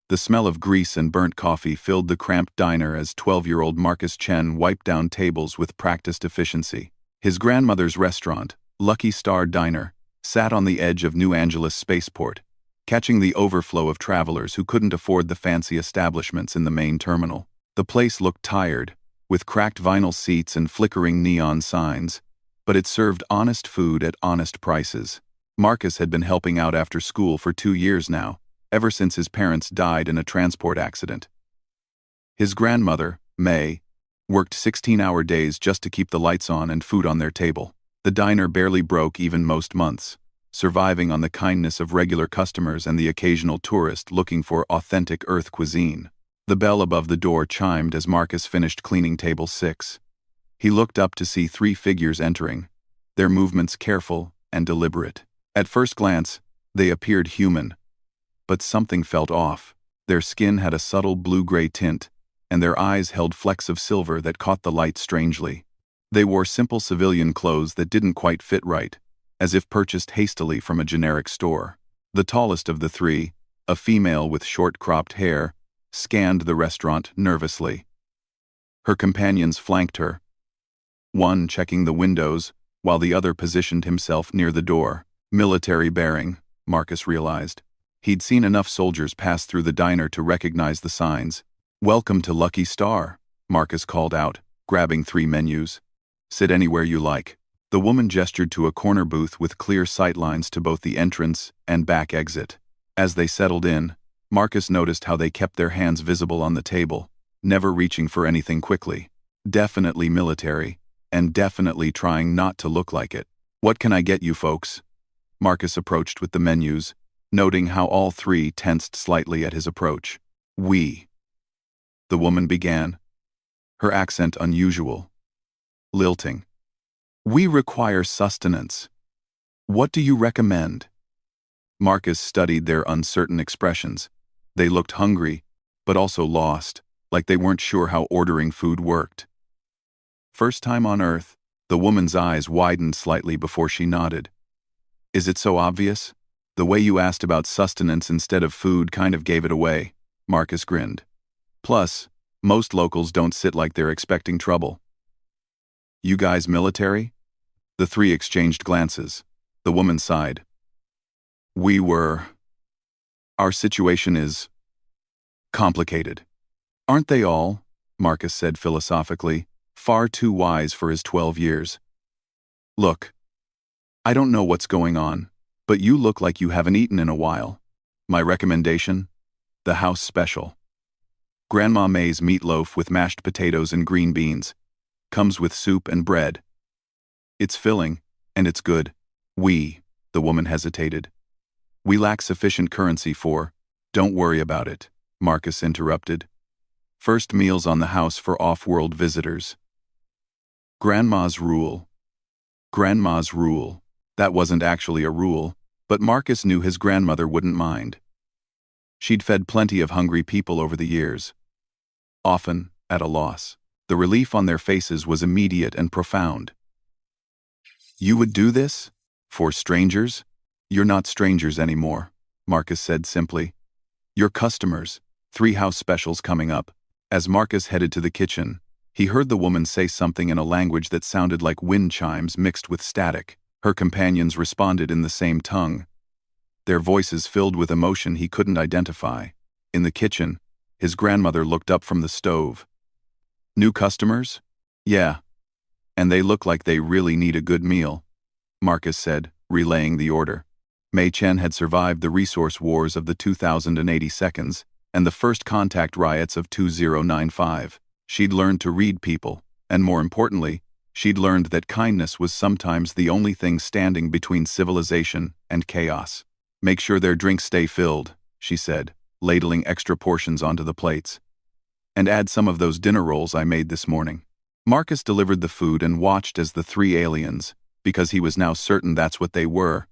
The smell of grease and burnt coffee filled the cramped diner as 12-year-old Marcus Chen wiped down tables with practiced efficiency. His grandmother's restaurant, Lucky Star Diner, sat on the edge of New Angeles Spaceport, catching the overflow of travelers who couldn't afford the fancy establishments in the main terminal. The place looked tired, with cracked vinyl seats and flickering neon signs, but it served honest food at honest prices. Marcus had been helping out after school for 2 years now, ever since his parents died in a transport accident. His grandmother, May, worked 16-hour days just to keep the lights on and food on their table. The diner barely broke even most months, surviving on the kindness of regular customers and the occasional tourist looking for authentic Earth cuisine. The bell above the door chimed as Marcus finished cleaning table 6. He looked up to see 3 figures entering, their movements careful and deliberate. At first glance, they appeared human, but something felt off. Their skin had a subtle blue-gray tint, and their eyes held flecks of silver that caught the light strangely. They wore simple civilian clothes that didn't quite fit right, as if purchased hastily from a generic store. The tallest of the 3, a female with short-cropped hair, scanned the restaurant nervously. Her companions flanked her, one checking the windows while the other positioned himself near the door. Military bearing, Marcus realized. He'd seen enough soldiers pass through the diner to recognize the signs. "Welcome to Lucky Star," Marcus called out, grabbing 3 menus. "Sit anywhere you like." The woman gestured to a corner booth with clear sightlines to both the entrance and back exit. As they settled in, Marcus noticed how they kept their hands visible on the table, never reaching for anything quickly. Definitely military, and definitely trying not to look like it. "What can I get you folks?" Marcus approached with the menus, noting how all 3 tensed slightly at his approach. "We," the woman began, her accent unusual, lilting. "We require sustenance. What do you recommend?" Marcus studied their uncertain expressions. They looked hungry, but also lost, like they weren't sure how ordering food worked. "First time on Earth," the woman's eyes widened slightly before she nodded. "Is it so obvious? The way you asked about sustenance instead of food kind of gave it away," Marcus grinned. "Plus, most locals don't sit like they're expecting trouble." "You guys military?" The 3 exchanged glances. The woman sighed. "We were. Our situation is complicated." "Aren't they all?" Marcus said philosophically, far too wise for his 12 years. "Look, I don't know what's going on, but you look like you haven't eaten in a while. My recommendation? The house special. Grandma May's meatloaf with mashed potatoes and green beans. Comes with soup and bread. It's filling, and it's good. The woman hesitated. "We lack sufficient currency for." "Don't worry about it," Marcus interrupted. "First meals on the house for off-world visitors." Grandma's rule. Grandma's rule. That wasn't actually a rule, but Marcus knew his grandmother wouldn't mind. She'd fed plenty of hungry people over the years, often at a loss. The relief on their faces was immediate and profound. "You would do this? For strangers?" "You're not strangers anymore," Marcus said simply. "You're customers. 3 house specials coming up." As Marcus headed to the kitchen, he heard the woman say something in a language that sounded like wind chimes mixed with static. Her companions responded in the same tongue, their voices filled with emotion he couldn't identify. In the kitchen, his grandmother looked up from the stove. "New customers?" "Yeah. And they look like they really need a good meal," Marcus said, relaying the order. Mei Chen had survived the resource wars of the 2082nd and the first contact riots of 2095. She'd learned to read people, and more importantly, she'd learned that kindness was sometimes the only thing standing between civilization and chaos. "Make sure their drinks stay filled," she said, ladling extra portions onto the plates. "And add some of those dinner rolls I made this morning." Marcus delivered the food and watched as the 3 aliens, because he was now certain that's what they were,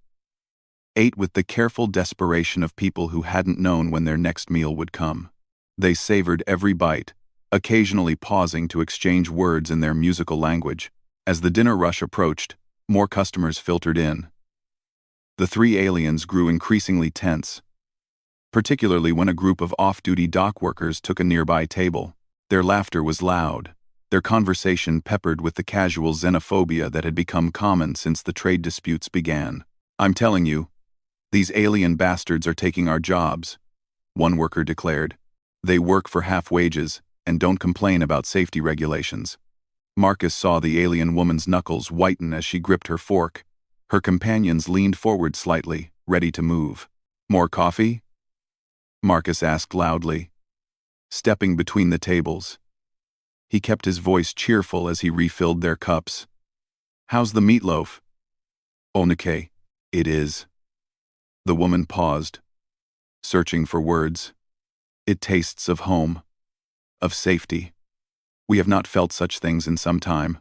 ate with the careful desperation of people who hadn't known when their next meal would come. They savored every bite, occasionally pausing to exchange words in their musical language. As the dinner rush approached, more customers filtered in. The 3 aliens grew increasingly tense. particularly when a group of off-duty dock workers took a nearby table. Their laughter was loud, their conversation peppered with the casual xenophobia that had become common since the trade disputes began. "I'm telling you, these alien bastards are taking our jobs," one worker declared. "They work for half wages and don't complain about safety regulations." Marcus saw the alien woman's knuckles whiten as she gripped her fork. Her companions leaned forward slightly, ready to move. "More coffee?" Marcus asked loudly, stepping between the tables. He kept his voice cheerful as he refilled their cups. "How's the meatloaf?" "Okay, it is." The woman paused, searching for words. "It tastes of home, of safety. We have not felt such things in some time."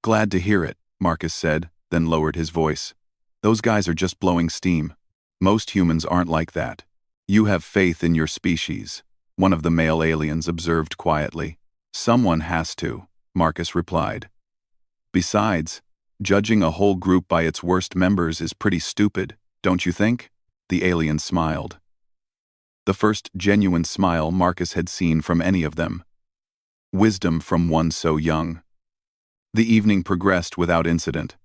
"Glad to hear it," Marcus said, then lowered his voice. "Those guys are just blowing steam. Most humans aren't like that." "You have faith in your species," one of the male aliens observed quietly. "Someone has to," Marcus replied. "Besides, judging a whole group by its worst members is pretty stupid, don't you think?" The alien smiled. The first genuine smile Marcus had seen from any of them. Wisdom from one so young. The evening progressed without incident.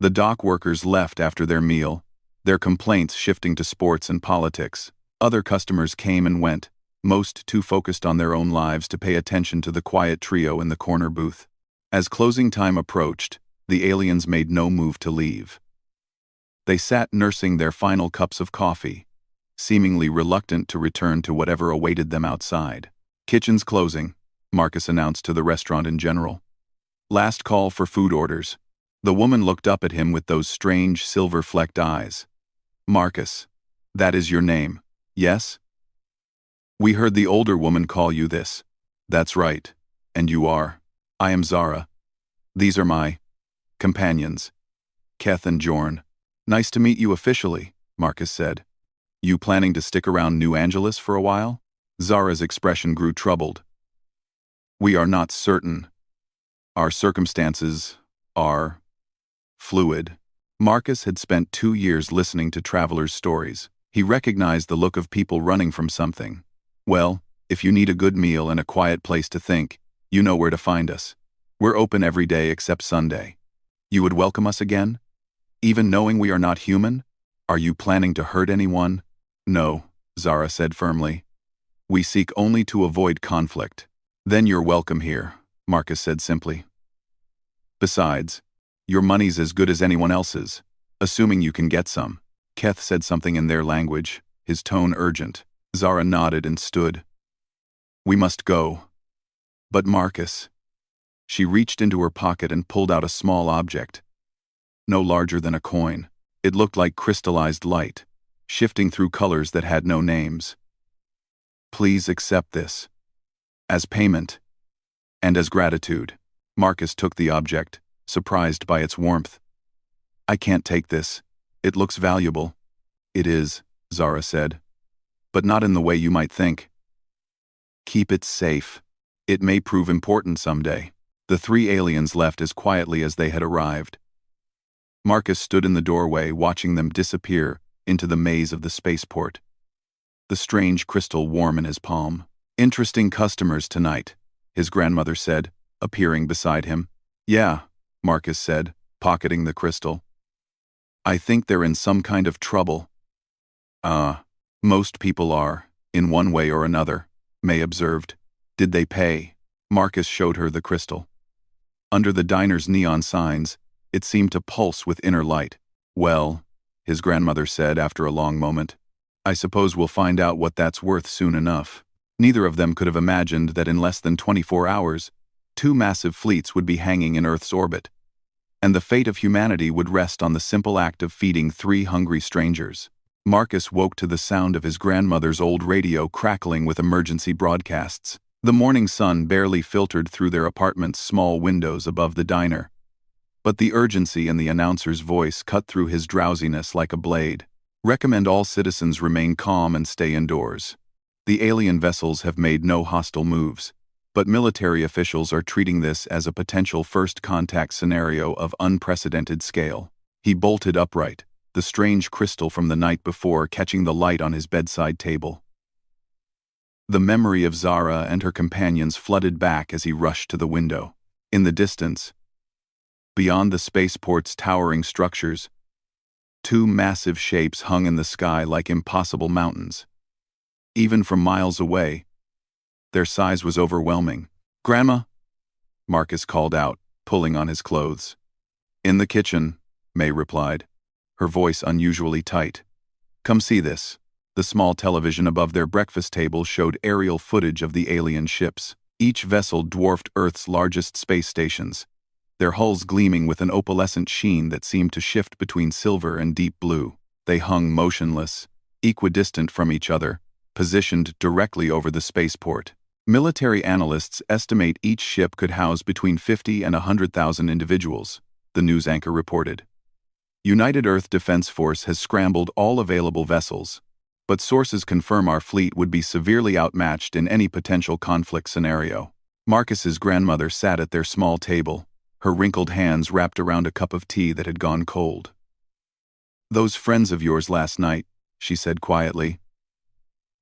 The dock workers left after their meal, their complaints shifting to sports and politics. Other customers came and went, most too focused on their own lives to pay attention to the quiet trio in the corner booth. As closing time approached, the aliens made no move to leave. They sat nursing their final cups of coffee, seemingly reluctant to return to whatever awaited them outside. "Kitchen's closing," Marcus announced to the restaurant in general. "Last call for food orders." The woman looked up at him with those strange silver-flecked eyes. "Marcus, that is your name, yes?" "We heard the older woman call you this." "That's right. And you are?" "I am Zara. These are my companions, Keth and Jorn." "Nice to meet you officially," Marcus said. "You planning to stick around New Angeles for a while?" Zara's expression grew troubled. "We are not certain. Our circumstances are fluid." Marcus had spent 2 years listening to travelers' stories. He recognized the look of people running from something. "Well, if you need a good meal and a quiet place to think, you know where to find us. We're open every day except Sunday. You would welcome us again? Even knowing we are not human? Are you planning to hurt anyone?" "No," Zara said firmly. "We seek only to avoid conflict." "Then you're welcome here," Marcus said simply. "Besides, your money's as good as anyone else's, assuming you can get some." Keth said something in their language, his tone urgent. Zara nodded and stood. "We must go." "But Marcus." She reached into her pocket and pulled out a small object. No larger than a coin. It looked like crystallized light, shifting through colors that had no names. "Please accept this. As payment. And as gratitude." Marcus took the object, surprised by its warmth. "I can't take this. It looks valuable." "It is," Zara said. "But not in the way you might think. Keep it safe. It may prove important someday." The 3 aliens left as quietly as they had arrived. Marcus stood in the doorway watching them disappear into the maze of the spaceport, the strange crystal warm in his palm. "Interesting customers tonight," his grandmother said, appearing beside him. "Yeah," Marcus said, pocketing the crystal. "I think they're in some kind of trouble." Most people are, in one way or another," May observed. "Did they pay?" Marcus showed her the crystal. Under the diner's neon signs, it seemed to pulse with inner light. "Well," his grandmother said after a long moment, "I suppose we'll find out what that's worth soon enough." Neither of them could have imagined that in less than 24 hours, 2 massive fleets would be hanging in Earth's orbit, and the fate of humanity would rest on the simple act of feeding 3 hungry strangers. Marcus woke to the sound of his grandmother's old radio crackling with emergency broadcasts. The morning sun barely filtered through their apartment's small windows above the diner, but the urgency in the announcer's voice cut through his drowsiness like a blade. "Recommend all citizens remain calm and stay indoors. The alien vessels have made no hostile moves, but military officials are treating this as a potential first contact scenario of unprecedented scale." He bolted upright, the strange crystal from the night before catching the light on his bedside table. The memory of Zara and her companions flooded back as he rushed to the window. In the distance, beyond the spaceport's towering structures, two massive shapes hung in the sky like impossible mountains. Even from miles away, their size was overwhelming. "Grandma," Marcus called out, pulling on his clothes. "In the kitchen," May replied, her voice unusually tight. "Come see this." The small television above their breakfast table showed aerial footage of the alien ships. Each vessel dwarfed Earth's largest space stations, their hulls gleaming with an opalescent sheen that seemed to shift between silver and deep blue. They hung motionless, equidistant from each other, positioned directly over the spaceport. Military analysts estimate each ship could house between 50 and 100,000 individuals, the news anchor reported. United Earth Defense Force has scrambled all available vessels, but sources confirm our fleet would be severely outmatched in any potential conflict scenario. Marcus's grandmother sat at their small table, her wrinkled hands wrapped around a cup of tea that had gone cold. "Those friends of yours last night," she said quietly.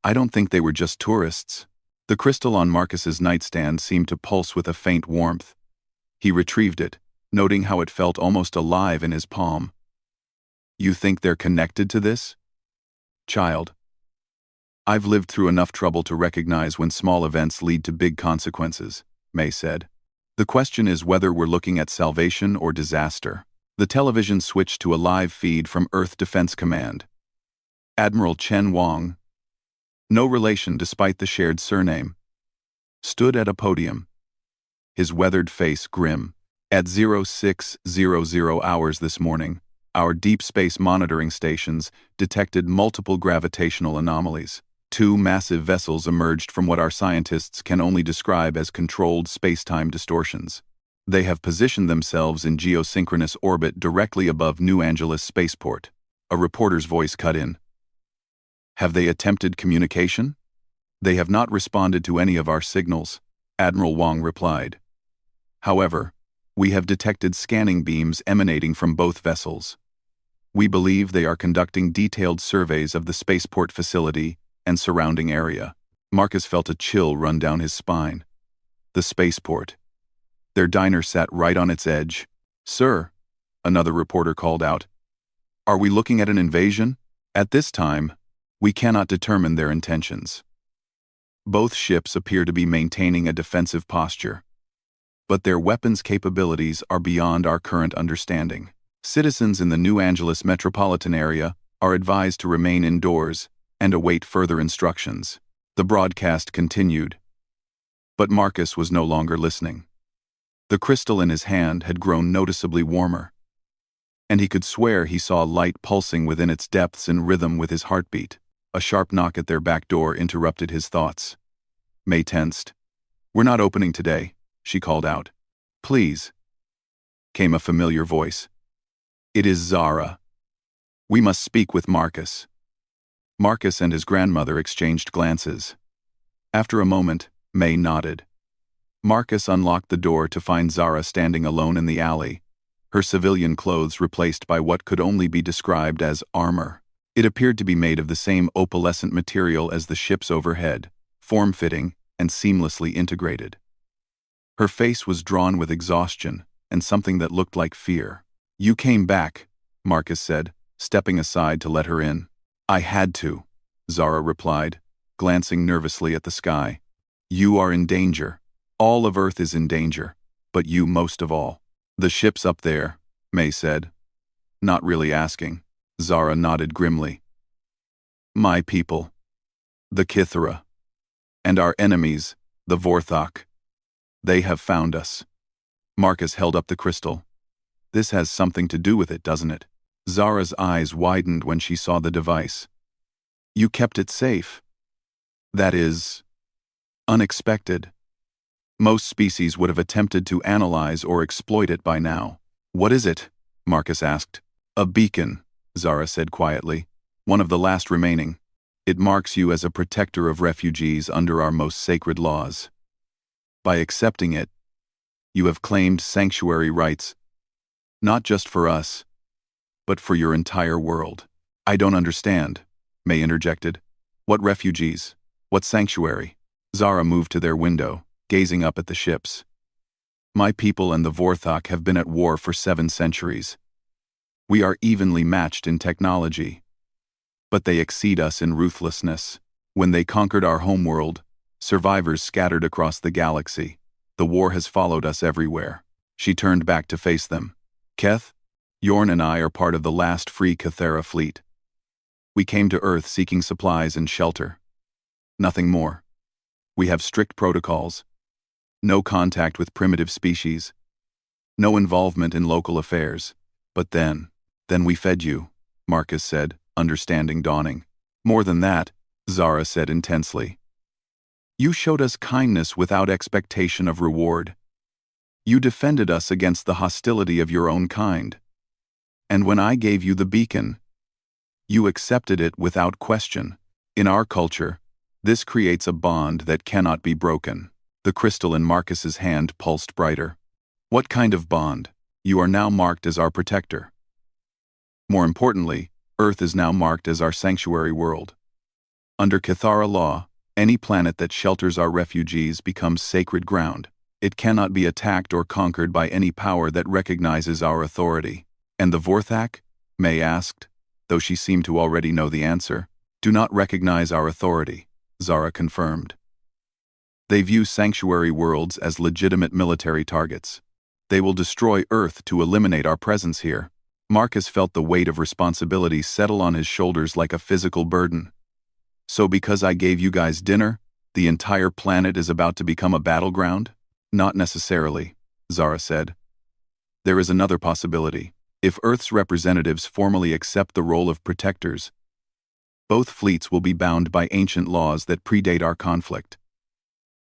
"I don't think they were just tourists." The crystal on Marcus's nightstand seemed to pulse with a faint warmth. He retrieved it, noting how it felt almost alive in his palm. "You think they're connected to this?" "Child, I've lived through enough trouble to recognize when small events lead to big consequences," May said. "The question is whether we're looking at salvation or disaster." The television switched to a live feed from Earth Defense Command. Admiral Chen Wang, no relation despite the shared surname, stood at a podium, his weathered face grim. "At 0600 hours this morning, our deep space monitoring stations detected multiple gravitational anomalies. Two massive vessels emerged from what our scientists can only describe as controlled space-time distortions. They have positioned themselves in geosynchronous orbit directly above New Angeles spaceport." A reporter's voice cut in. "Have they attempted communication?" "They have not responded to any of our signals," Admiral Wang replied. "However, we have detected scanning beams emanating from both vessels. We believe they are conducting detailed surveys of the spaceport facility and surrounding area." Marcus felt a chill run down his spine. The spaceport. Their diner sat right on its edge. "Sir," another reporter called out, "are we looking at an invasion?" "At this time, we cannot determine their intentions. Both ships appear to be maintaining a defensive posture, but their weapons capabilities are beyond our current understanding. Citizens in the New Angeles metropolitan area are advised to remain indoors and await further instructions." The broadcast continued, but Marcus was no longer listening. The crystal in his hand had grown noticeably warmer, and he could swear he saw light pulsing within its depths in rhythm with his heartbeat. A sharp knock at their back door interrupted his thoughts. May tensed. "We're not opening today," she called out. "Please," came a familiar voice. "It is Zara. We must speak with Marcus." Marcus and his grandmother exchanged glances. After a moment, May nodded. Marcus unlocked the door to find Zara standing alone in the alley, her civilian clothes replaced by what could only be described as armor. It appeared to be made of the same opalescent material as the ships overhead, form-fitting and seamlessly integrated. Her face was drawn with exhaustion and something that looked like fear. "You came back," Marcus said, stepping aside to let her in. "I had to," Zara replied, glancing nervously at the sky. "You are in danger. All of Earth is in danger, but you most of all." "The ship's up there," May said. Not really asking, Zara nodded grimly. "My people. The Kithara. And our enemies, the Vorthok. They have found us." Marcus held up the crystal. "This has something to do with it, doesn't it?" Zara's eyes widened when she saw the device. "You kept it safe. That is unexpected. Most species would have attempted to analyze or exploit it by now." "What is it?" Marcus asked. "A beacon," Zara said quietly. "One of the last remaining. It marks you as a protector of refugees under our most sacred laws. By accepting it, you have claimed sanctuary rights, not just for us, but for your entire world. I don't understand, May interjected. What refugees? What sanctuary? Zara moved to their window, gazing up at the ships. My people and the Vorthok have been at war for 7 centuries. We are evenly matched in technology. But they exceed us in ruthlessness. When they conquered our homeworld, survivors scattered across the galaxy. The war has followed us everywhere. She turned back to face them. Keth, Yorn and I are part of the last free Cathera fleet. We came to Earth seeking supplies and shelter. Nothing more. We have strict protocols. No contact with primitive species. No involvement in local affairs. But then we fed you, Marcus said, understanding dawning. More than that, Zara said intensely. You showed us kindness without expectation of reward. You defended us against the hostility of your own kind. And when I gave you the beacon, you accepted it without question. In our culture, this creates a bond that cannot be broken. The crystal in Marcus's hand pulsed brighter. What kind of bond? You are now marked as our protector. More importantly, Earth is now marked as our sanctuary world. Under Cathara law, any planet that shelters our refugees becomes sacred ground. It cannot be attacked or conquered by any power that recognizes our authority. And the Vorthak? May asked, though she seemed to already know the answer. Do not recognize our authority, Zara confirmed. They view sanctuary worlds as legitimate military targets. They will destroy Earth to eliminate our presence here. Marcus felt the weight of responsibility settle on his shoulders like a physical burden. So because I gave you guys dinner, the entire planet is about to become a battleground? Not necessarily, Zara said. There is another possibility. If Earth's representatives formally accept the role of protectors, both fleets will be bound by ancient laws that predate our conflict.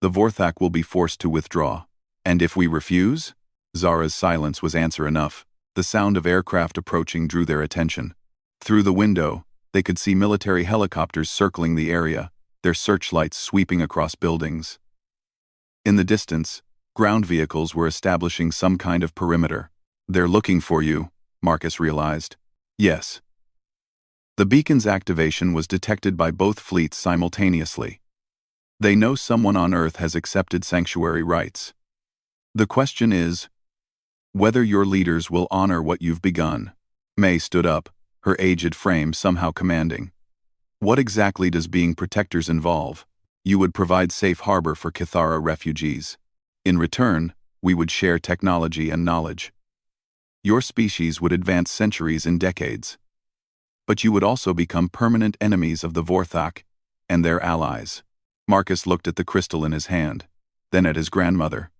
The Vorthak will be forced to withdraw. And if we refuse? Zara's silence was answer enough. The sound of aircraft approaching drew their attention. Through the window, they could see military helicopters circling the area, their searchlights sweeping across buildings. In the distance, ground vehicles were establishing some kind of perimeter. They're looking for you, Marcus realized. Yes. The beacon's activation was detected by both fleets simultaneously. They know someone on Earth has accepted sanctuary rights. The question is, whether your leaders will honor what you've begun. May stood up, her aged frame somehow commanding. What exactly does being protectors involve? You would provide safe harbor for Cathara refugees. In return, we would share technology and knowledge. Your species would advance centuries in decades. But you would also become permanent enemies of the Vorthak and their allies. Marcus looked at the crystal in his hand, then at his grandmother.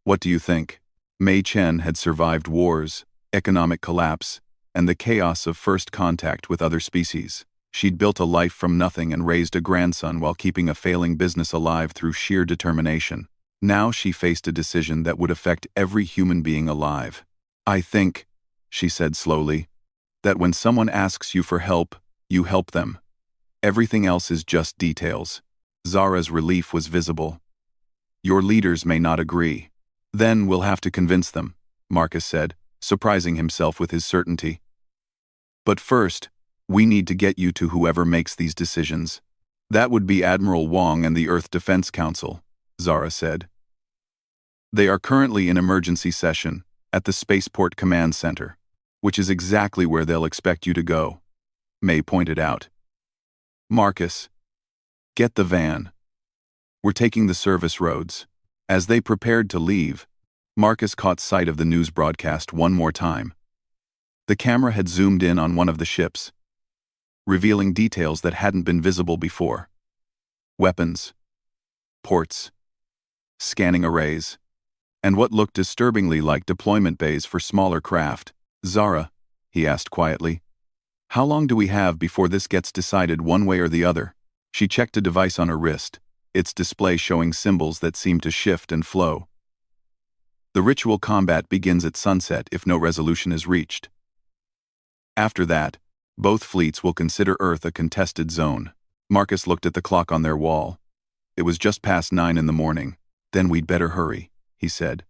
What do you think? Mei Chen had survived wars, economic collapse, and the chaos of first contact with other species. She'd built a life from nothing and raised a grandson while keeping a failing business alive through sheer determination. Now she faced a decision that would affect every human being alive. I think, she said slowly, that when someone asks you for help, you help them. Everything else is just details. Zara's relief was visible. Your leaders may not agree. Then we'll have to convince them, Marcus said, surprising himself with his certainty. But first, we need to get you to whoever makes these decisions. That would be Admiral Wong and the Earth Defense Council, Zara said. They are currently in emergency session at the Spaceport Command Center, which is exactly where they'll expect you to go, May pointed out. Marcus, get the van. We're taking the service roads. As they prepared to leave, Marcus caught sight of the news broadcast one more time. The camera had zoomed in on one of the ships, revealing details that hadn't been visible before. Weapons, ports, scanning arrays, and what looked disturbingly like deployment bays for smaller craft. Zara, he asked quietly, how long do we have before this gets decided one way or the other? She checked a device on her wrist, its display showing symbols that seemed to shift and flow. The ritual combat begins at sunset if no resolution is reached. After that, both fleets will consider Earth a contested zone. Marcus looked at the clock on their wall. It was just past 9 in the morning. Then we'd better hurry, he said.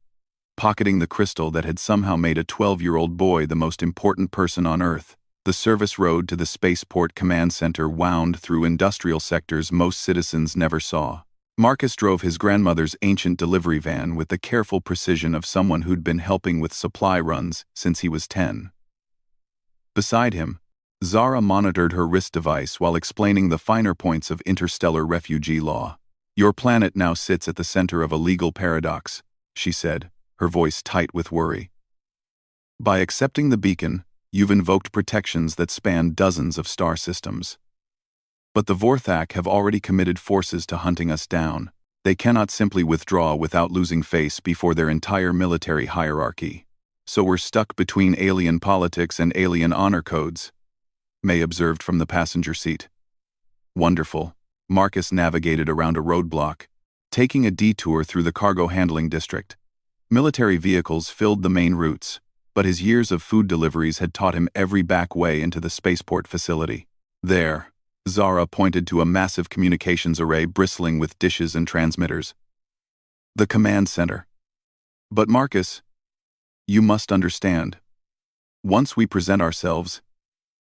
pocketing the crystal that had somehow made a 12-year-old boy the most important person on Earth. The service road to the spaceport command center wound through industrial sectors most citizens never saw. Marcus drove his grandmother's ancient delivery van with the careful precision of someone who'd been helping with supply runs since he was 10. Beside him, Zara monitored her wrist device while explaining the finer points of interstellar refugee law. "Your planet now sits at the center of a legal paradox," she said, her voice tight with worry. "By accepting the beacon, you've invoked protections that span dozens of star systems. But the Vorthak have already committed forces to hunting us down. They cannot simply withdraw without losing face before their entire military hierarchy. So we're stuck between alien politics and alien honor codes," May observed from the passenger seat. "Wonderful." Marcus navigated around a roadblock, taking a detour through the cargo handling district. Military vehicles filled the main routes, but his years of food deliveries had taught him every back way into the spaceport facility. There, Zara pointed to a massive communications array bristling with dishes and transmitters. "The command center." "But Marcus, you must understand. Once we present ourselves,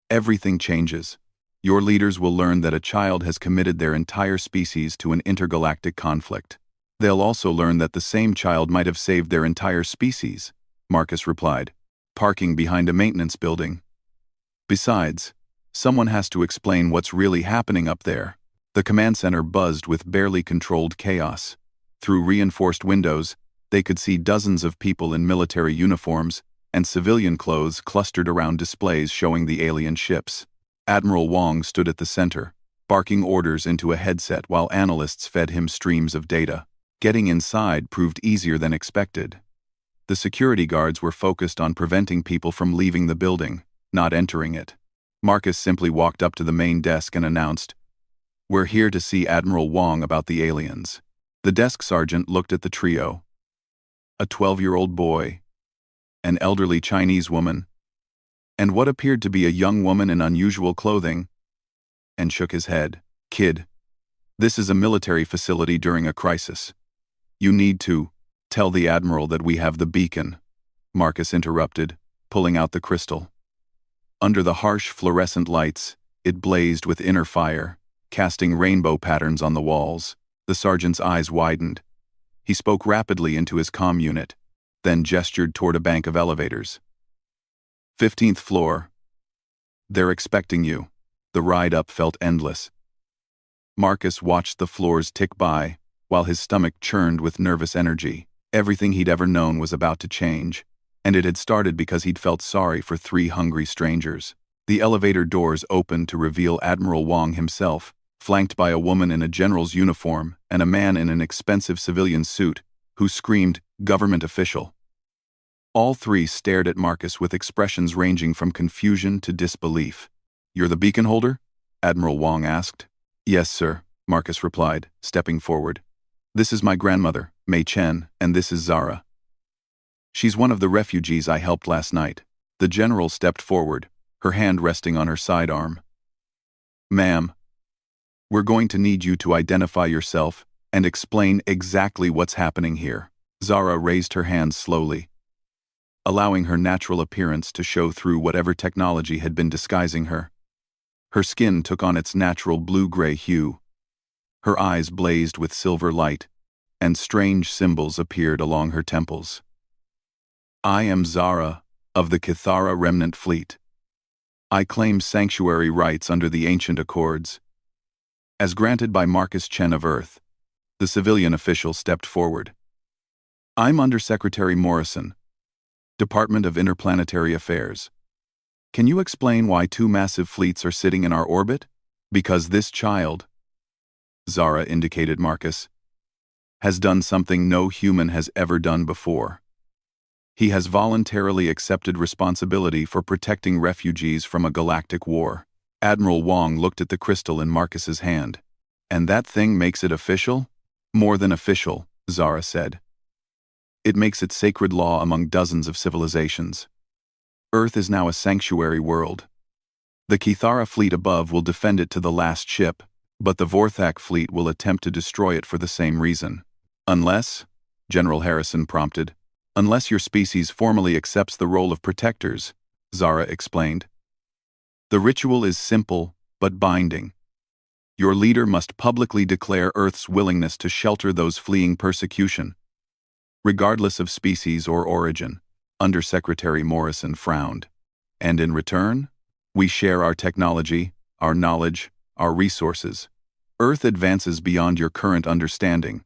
everything changes. Your leaders will learn that a child has committed their entire species to an intergalactic conflict. They'll also learn that the same child might have saved their entire species," Marcus replied, parking behind a maintenance building. "Besides, someone has to explain what's really happening up there." The command center buzzed with barely controlled chaos. Through reinforced windows, they could see dozens of people in military uniforms and civilian clothes clustered around displays showing the alien ships. Admiral Wong stood at the center, barking orders into a headset while analysts fed him streams of data. Getting inside proved easier than expected. The security guards were focused on preventing people from leaving the building, not entering it. Marcus simply walked up to the main desk and announced, "We're here to see Admiral Wong about the aliens." The desk sergeant looked at the trio. A 12-year-old boy, an elderly Chinese woman, and what appeared to be a young woman in unusual clothing, and shook his head. "Kid, this is a military facility during a crisis. You need to tell the Admiral that we have the beacon," Marcus interrupted, pulling out the crystal. Under the harsh fluorescent lights, it blazed with inner fire, casting rainbow patterns on the walls. The sergeant's eyes widened. He spoke rapidly into his comm unit, then gestured toward a bank of elevators. 15th floor. They're expecting you." The ride up felt endless. Marcus watched the floors tick by, while his stomach churned with nervous energy. Everything he'd ever known was about to change, and it had started because he'd felt sorry for 3 hungry strangers. The elevator doors opened to reveal Admiral Wong himself, flanked by a woman in a general's uniform and a man in an expensive civilian suit, who screamed, "Government official." All 3 stared at Marcus with expressions ranging from confusion to disbelief. "You're the beacon holder?" Admiral Wong asked. "Yes, sir," Marcus replied, stepping forward. "This is my grandmother, Mei Chen, and this is Zara. She's one of the refugees I helped last night." The general stepped forward, her hand resting on her sidearm. "Ma'am, we're going to need you to identify yourself and explain exactly what's happening here." Zara raised her hand slowly, allowing her natural appearance to show through whatever technology had been disguising her. Her skin took on its natural blue-gray hue. Her eyes blazed with silver light, and strange symbols appeared along her temples. "I am Zara, of the Kithara Remnant Fleet. I claim sanctuary rights under the Ancient Accords, as granted by Marcus Chen of Earth." The civilian official stepped forward. "I'm Undersecretary Morrison, Department of Interplanetary Affairs. Can you explain why 2 massive fleets are sitting in our orbit? Because this child," Zara indicated Marcus, "has done something no human has ever done before. He has voluntarily accepted responsibility for protecting refugees from a galactic war." Admiral Wong looked at the crystal in Marcus's hand. "And that thing makes it official?" "More than official," Zara said. "It makes it sacred law among dozens of civilizations. Earth is now a sanctuary world. The Kithara fleet above will defend it to the last ship, but the Vorthak fleet will attempt to destroy it for the same reason. Unless," General Harrison prompted. Unless your species formally accepts the role of protectors, Zara explained. The ritual is simple, but binding. Your leader must publicly declare Earth's willingness to shelter those fleeing persecution, regardless of species or origin. Undersecretary Morrison frowned. And in return, we share our technology, our knowledge, our resources. Earth advances beyond your current understanding.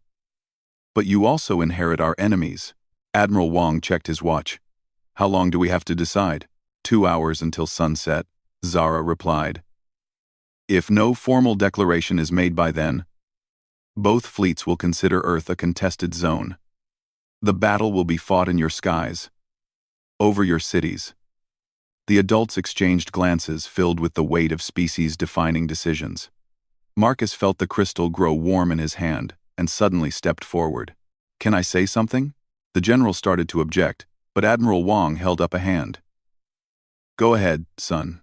But you also inherit our enemies. Admiral Wong checked his watch. How long do we have to decide? 2 hours until sunset, Zara replied. If no formal declaration is made by then, both fleets will consider Earth a contested zone. The battle will be fought in your skies, over your cities. The adults exchanged glances filled with the weight of species-defining decisions. Marcus felt the crystal grow warm in his hand and suddenly stepped forward. Can I say something? The general started to object, but Admiral Wong held up a hand. Go ahead, son.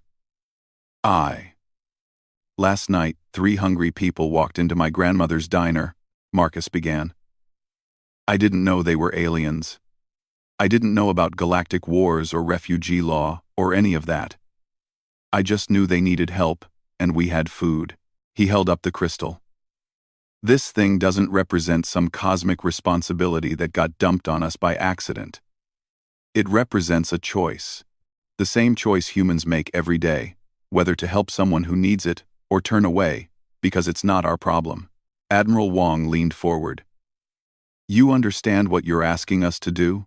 Last night, 3 hungry people walked into my grandmother's diner, Marcus began. I didn't know they were aliens. I didn't know about galactic wars or refugee law or any of that. I just knew they needed help, and we had food. He held up the crystal. This thing doesn't represent some cosmic responsibility that got dumped on us by accident. It represents a choice. The same choice humans make every day, whether to help someone who needs it or turn away, because it's not our problem. Admiral Wong leaned forward. You understand what you're asking us to do?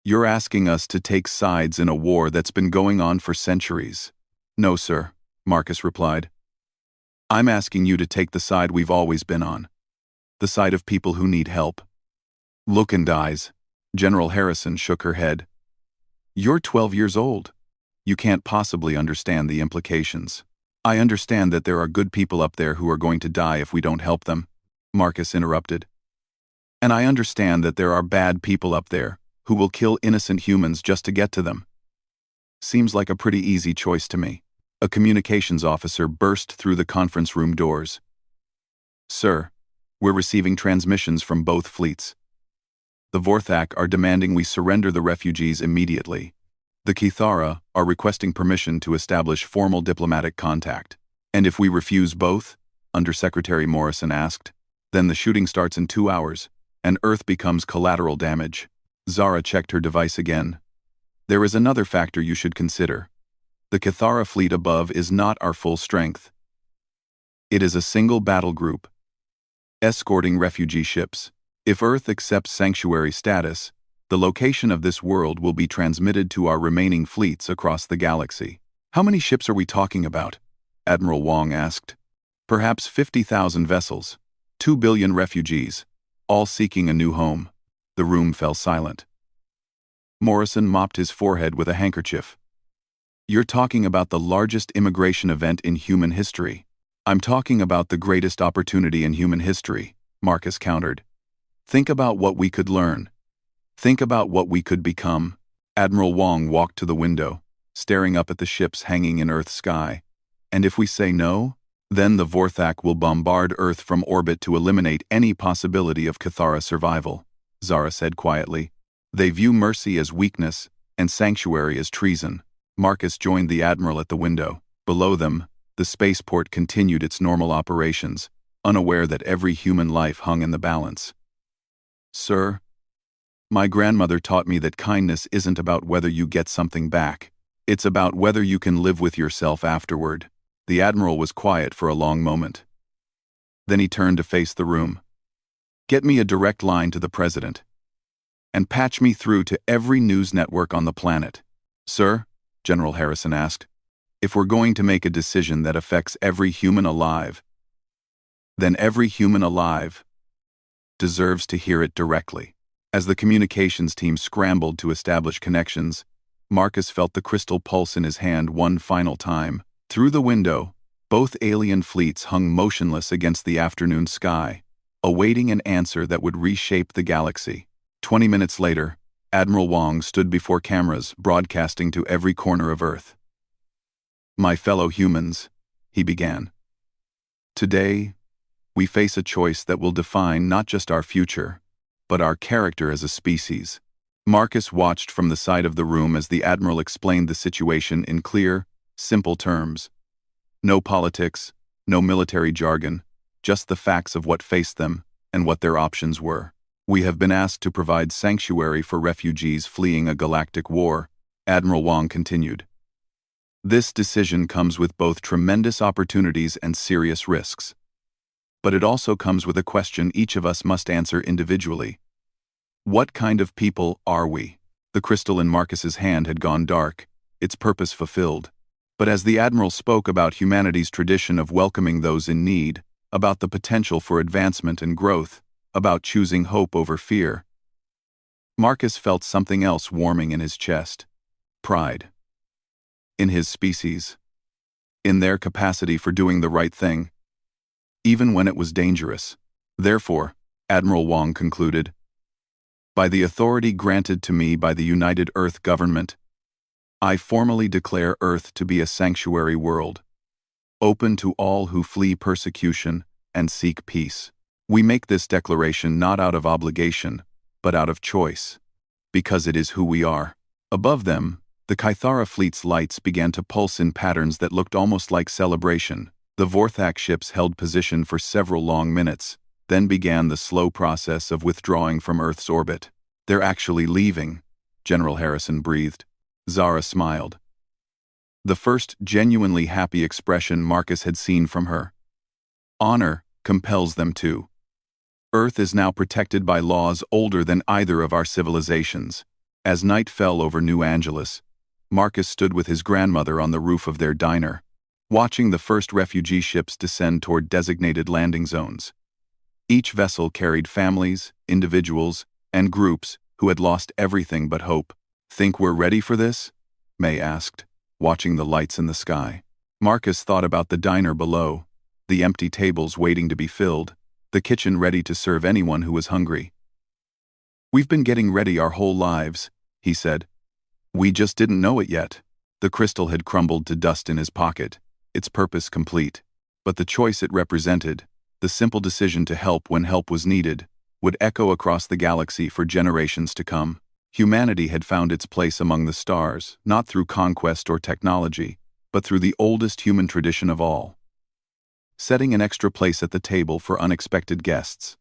You're asking us to take sides in a war that's been going on for centuries. No, sir, Marcus replied. I'm asking you to take the side we've always been on. The side of people who need help. Look and eyes. General Harrison shook her head. You're 12 years old. You can't possibly understand the implications. I understand that there are good people up there who are going to die if we don't help them, Marcus interrupted. And I understand that there are bad people up there who will kill innocent humans just to get to them. Seems like a pretty easy choice to me. A communications officer burst through the conference room doors. Sir, we're receiving transmissions from both fleets. The Vorthak are demanding we surrender the refugees immediately. The Kithara are requesting permission to establish formal diplomatic contact. And if we refuse both, Undersecretary Morrison asked, then the shooting starts in 2 hours, and Earth becomes collateral damage. Zara checked her device again. There is another factor you should consider. The Kithara fleet above is not our full strength. It is a single battle group, escorting refugee ships. If Earth accepts sanctuary status, the location of this world will be transmitted to our remaining fleets across the galaxy. How many ships are we talking about? Admiral Wong asked. Perhaps 50,000 vessels, 2 billion refugees, all seeking a new home. The room fell silent. Morrison mopped his forehead with a handkerchief. You're talking about the largest immigration event in human history. I'm talking about the greatest opportunity in human history, Marcus countered. Think about what we could learn. Think about what we could become. Admiral Wong walked to the window, staring up at the ships hanging in Earth's sky. And if we say no, then the Vorthak will bombard Earth from orbit to eliminate any possibility of Kithara survival, Zara said quietly. They view mercy as weakness and sanctuary as treason. Marcus joined the Admiral at the window. Below them, the spaceport continued its normal operations, unaware that every human life hung in the balance. Sir, my grandmother taught me that kindness isn't about whether you get something back. It's about whether you can live with yourself afterward. The Admiral was quiet for a long moment. Then he turned to face the room. Get me a direct line to the President. And patch me through to every news network on the planet. Sir, General Harrison asked, if we're going to make a decision that affects every human alive, then every human alive deserves to hear it directly. As the communications team scrambled to establish connections, Marcus felt the crystal pulse in his hand one final time. Through the window, both alien fleets hung motionless against the afternoon sky, awaiting an answer that would reshape the galaxy. 20 minutes later, Admiral Wong stood before cameras broadcasting to every corner of Earth. My fellow humans, he began. Today, we face a choice that will define not just our future, but our character as a species. Marcus watched from the side of the room as the Admiral explained the situation in clear, simple terms. No politics, no military jargon, just the facts of what faced them and what their options were. We have been asked to provide sanctuary for refugees fleeing a galactic war, Admiral Wong continued. This decision comes with both tremendous opportunities and serious risks. But it also comes with a question each of us must answer individually. What kind of people are we? The crystal in Marcus's hand had gone dark, its purpose fulfilled. But as the Admiral spoke about humanity's tradition of welcoming those in need, about the potential for advancement and growth, about choosing hope over fear, Marcus felt something else warming in his chest. Pride. In his species. In their capacity for doing the right thing. Even when it was dangerous. Therefore, Admiral Wong concluded, by the authority granted to me by the United Earth Government, I formally declare Earth to be a sanctuary world, open to all who flee persecution and seek peace. We make this declaration not out of obligation, but out of choice, because it is who we are. Above them, the Kythara fleet's lights began to pulse in patterns that looked almost like celebration. The Vorthak ships held position for several long minutes, then began the slow process of withdrawing from Earth's orbit. They're actually leaving, General Harrison breathed. Zara smiled. The first genuinely happy expression Marcus had seen from her. Honor compels them to. Earth is now protected by laws older than either of our civilizations. As night fell over New Angeles, Marcus stood with his grandmother on the roof of their diner, watching the first refugee ships descend toward designated landing zones. Each vessel carried families, individuals, and groups who had lost everything but hope. Think we're ready for this? May asked, watching the lights in the sky. Marcus thought about the diner below, the empty tables waiting to be filled, the kitchen ready to serve anyone who was hungry. We've been getting ready our whole lives, he said. We just didn't know it yet. The crystal had crumbled to dust in his pocket, its purpose complete. But the choice it represented, the simple decision to help when help was needed, would echo across the galaxy for generations to come. Humanity had found its place among the stars, not through conquest or technology, but through the oldest human tradition of all. Setting an extra place at the table for unexpected guests.